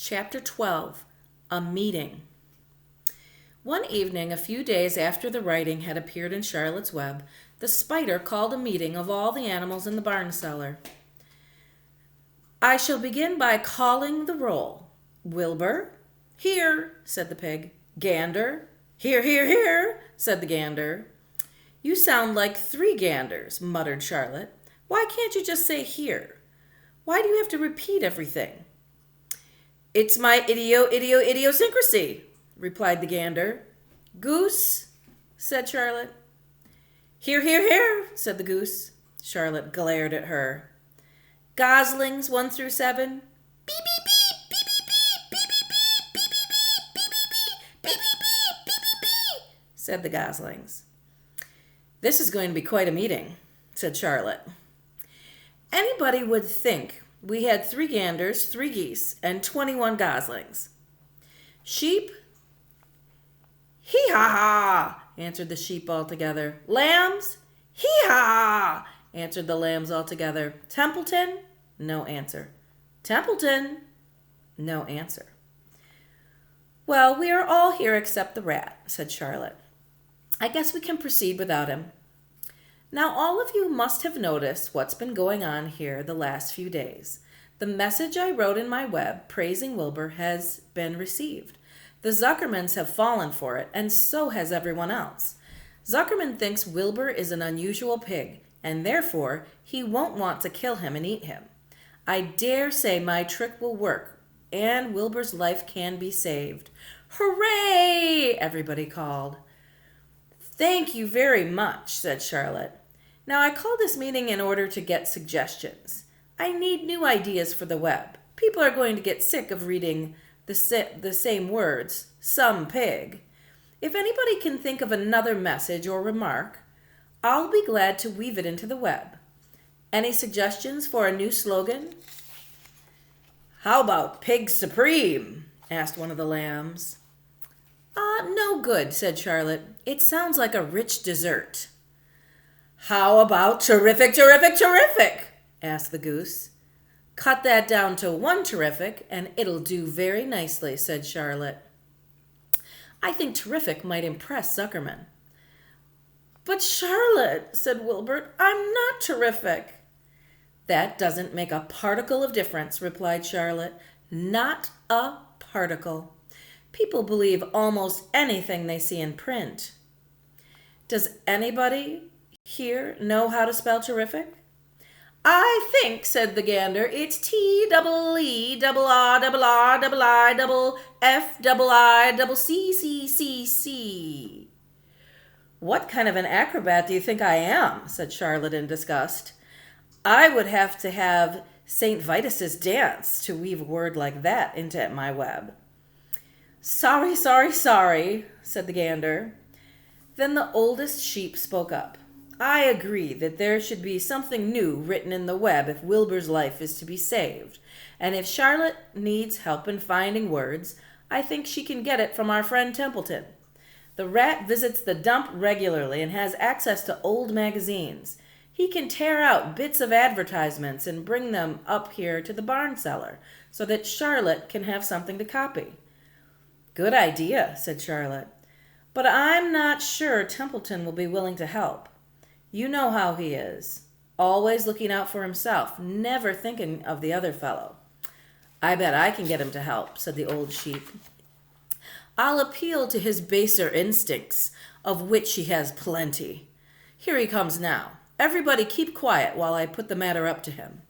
Chapter 12. A Meeting. One evening, a few days after the writing had appeared in Charlotte's Web, the spider called a meeting of all the animals in the barn cellar. "I shall begin by calling the roll. Wilbur?" "Here," said the pig. "Gander?" "Here, here, here," said the gander. "You sound like three ganders," muttered Charlotte. "Why can't you just say here? Why do you have to repeat everything?" "It's my idiosyncrasy," replied the gander. "Goose?" said Charlotte. "Here, here, here," said the goose. Charlotte glared at her. "Goslings 1 through 7? Beep, beep, beep, beep, beep, beep, beep, beep, beep, beep, beep, beep, beep, beep, beep, beep, beep, beep, beep, said the goslings. "This is going to be quite a meeting," said Charlotte. "Anybody would think we had 3 ganders, 3 geese, and 21 goslings." "Sheep?" "Hee-ha-ha," answered the sheep all together. "Lambs?" "Hee-ha," answered the lambs all together. "Templeton?" No answer. "Templeton?" No answer. "Well, we are all here except the rat," said Charlotte. "I guess we can proceed without him. Now, all of you must have noticed what's been going on here the last few days. The message I wrote in my web praising Wilbur has been received. The Zuckermans have fallen for it, and so has everyone else. Zuckerman thinks Wilbur is an unusual pig, and therefore he won't want to kill him and eat him. I dare say my trick will work, and Wilbur's life can be saved. Hooray! Everybody called. "Thank you very much," said Charlotte. "Now, I called this meeting in order to get suggestions. I need new ideas for the web. People are going to get sick of reading the same words, some pig. If anybody can think of another message or remark, I'll be glad to weave it into the web. Any suggestions for a new slogan?" "How about Pig Supreme?" asked one of the lambs. No good," said Charlotte. "It sounds like a rich dessert." "How about Terrific, Terrific, Terrific?" asked the goose. "Cut that down to 1 terrific, and it'll do very nicely," said Charlotte. "I think terrific might impress Zuckerman." "But Charlotte," said Wilbur, "I'm not terrific." "That doesn't make a particle of difference," replied Charlotte. "Not a particle. People believe almost anything they see in print. Does anybody here know how to spell terrific?" "I think," said the gander, "it's TEERRRFIICCC." "What kind of an acrobat do you think I am?" said Charlotte in disgust. "I would have to have St. Vitus's dance to weave a word like that into my web." Sorry, said the gander. Then the oldest sheep spoke up. "I agree that there should be something new written in the web if Wilbur's life is to be saved. And if Charlotte needs help in finding words, I think she can get it from our friend Templeton. The rat visits the dump regularly and has access to old magazines. He can tear out bits of advertisements and bring them up here to the barn cellar so that Charlotte can have something to copy." "Good idea," said Charlotte. "But I'm not sure Templeton will be willing to help. You know how he is. Always looking out for himself, never thinking of the other fellow." "I bet I can get him to help," said the old sheep. "I'll appeal to his baser instincts, of which he has plenty. Here he comes now. Everybody keep quiet while I put the matter up to him."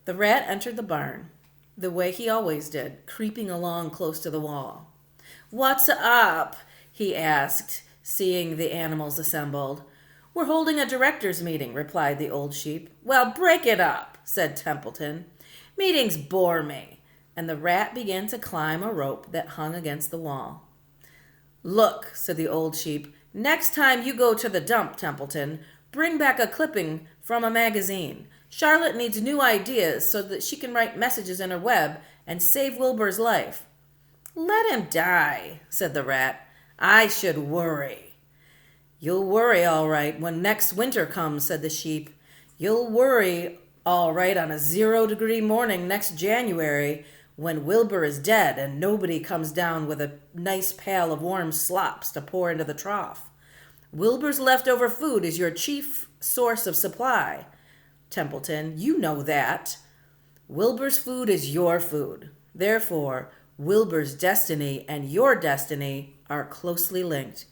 The rat entered the barn, the way he always did, creeping along close to the wall. "What's up?" he asked, seeing the animals assembled. "We're holding a directors' meeting," replied the old sheep. "Well, break it up," said Templeton. "Meetings bore me." And the rat began to climb a rope that hung against the wall. "Look," said the old sheep, "next time you go to the dump, Templeton, bring back a clipping from a magazine. Charlotte needs new ideas so that she can write messages in her web and save Wilbur's life." "Let him die," said the rat. "I should worry." "You'll worry all right when next winter comes," said the sheep. "You'll worry all right on a 0-degree morning next January When Wilbur is dead and nobody comes down with a nice pail of warm slops to pour into the trough. Wilbur's leftover food is your chief source of supply. Templeton, you know that. Wilbur's food is your food. Therefore, Wilbur's destiny and your destiny are closely linked.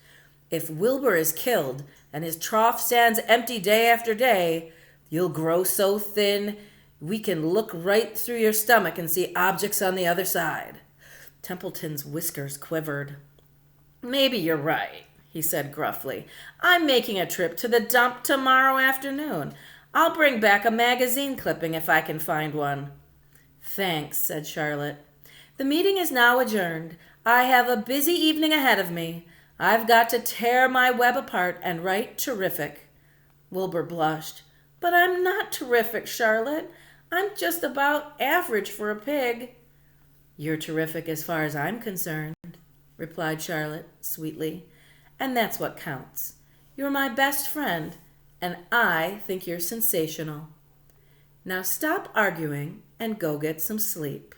If Wilbur is killed and his trough stands empty day after day, you'll grow so thin we can look right through your stomach and see objects on the other side. Templeton's whiskers quivered. Maybe you're right, he said gruffly. I'm making a trip to the dump tomorrow afternoon. I'll bring back a magazine clipping if I can find one. Thanks, said Charlotte. The meeting is now adjourned. I have a busy evening ahead of me. I've got to tear my web apart and write terrific. Wilbur blushed. But I'm not terrific, Charlotte. I'm just about average for a pig. You're terrific as far as I'm concerned, replied Charlotte sweetly. And that's what counts. You're my best friend, and I think you're sensational. Now stop arguing and go get some sleep.